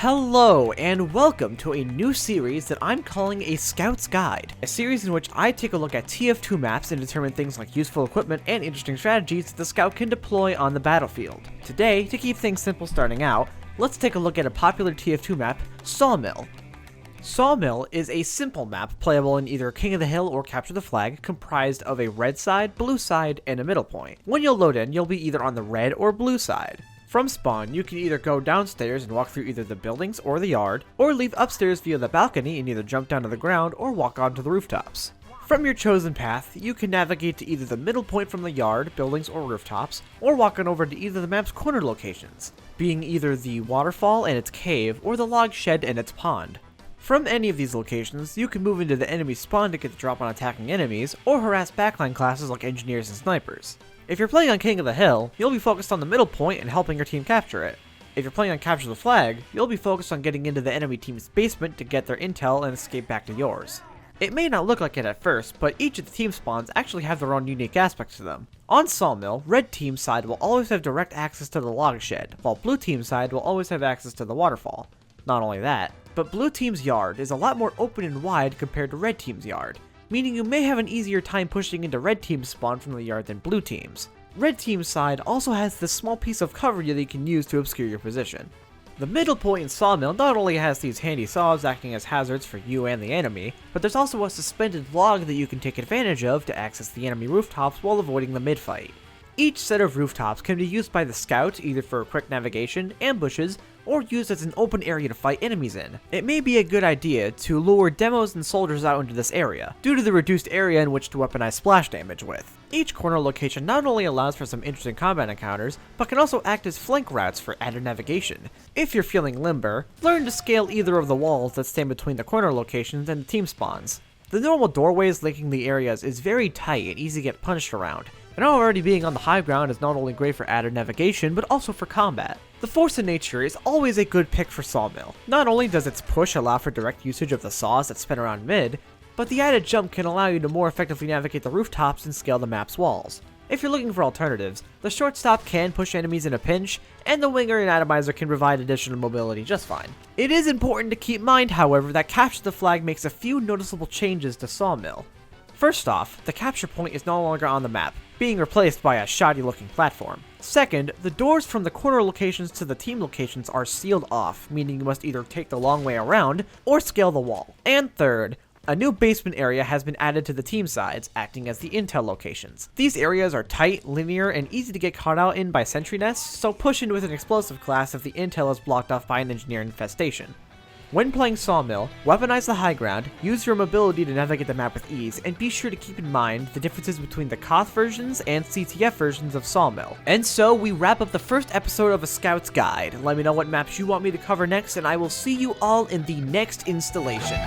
Hello and welcome to a new series that I'm calling a Scout's Guide, a series in which I take a look at TF2 maps and determine things like useful equipment and interesting strategies that the Scout can deploy on the battlefield. Today, to keep things simple starting out, let's take a look at a popular TF2 map, Sawmill. Sawmill is a simple map playable in either King of the Hill or Capture the Flag, comprised of a red side, blue side, and a middle point. When you'll load in, you'll be either on the red or blue side. From spawn, you can either go downstairs and walk through either the buildings or the yard, or leave upstairs via the balcony and either jump down to the ground or walk onto the rooftops. From your chosen path, you can navigate to either the middle point from the yard, buildings, or rooftops, or walk on over to either the map's corner locations, being either the waterfall and its cave, or the log shed and its pond. From any of these locations, you can move into the enemy spawn to get the drop on attacking enemies, or harass backline classes like engineers and snipers. If you're playing on King of the Hill, you'll be focused on the middle point and helping your team capture it. If you're playing on Capture the Flag, you'll be focused on getting into the enemy team's basement to get their intel and escape back to yours. It may not look like it at first, but each of the team spawns actually have their own unique aspects to them. On Sawmill, red team side will always have direct access to the log shed, while blue team side will always have access to the waterfall. Not only that, but blue team's yard is a lot more open and wide compared to red team's yard, meaning you may have an easier time pushing into red team's spawn from the yard than blue team's. Red team's side also has this small piece of cover that you can use to obscure your position. The middle point in Sawmill not only has these handy saws acting as hazards for you and the enemy, but there's also a suspended log that you can take advantage of to access the enemy rooftops while avoiding the mid-fight. Each set of rooftops can be used by the scout either for quick navigation, ambushes, or used as an open area to fight enemies in. It may be a good idea to lure demos and soldiers out into this area, due to the reduced area in which to weaponize splash damage with. Each corner location not only allows for some interesting combat encounters, but can also act as flank routes for added navigation. If you're feeling limber, learn to scale either of the walls that stand between the corner locations and the team spawns. The normal doorways linking the areas is very tight and easy to get punched around, and already being on the high ground is not only great for added navigation, but also for combat. The Force of Nature is always a good pick for Sawmill. Not only does its push allow for direct usage of the saws that spin around mid, but the added jump can allow you to more effectively navigate the rooftops and scale the map's walls. If you're looking for alternatives, the shortstop can push enemies in a pinch, and the winger and atomizer can provide additional mobility just fine. It is important to keep in mind, however, that Capture the Flag makes a few noticeable changes to Sawmill. First off, the capture point is no longer on the map, being replaced by a shoddy looking platform. Second, the doors from the corner locations to the team locations are sealed off, meaning you must either take the long way around or scale the wall. And third, a new basement area has been added to the team sides, acting as the intel locations. These areas are tight, linear, and easy to get caught out in by sentry nests, so push in with an explosive class if the intel is blocked off by an engineer infestation. When playing Sawmill, weaponize the high ground, use your mobility to navigate the map with ease, and be sure to keep in mind the differences between the COTH versions and CTF versions of Sawmill. And so we wrap up the first episode of A Scout's Guide. Let me know what maps you want me to cover next, and I will see you all in the next installation.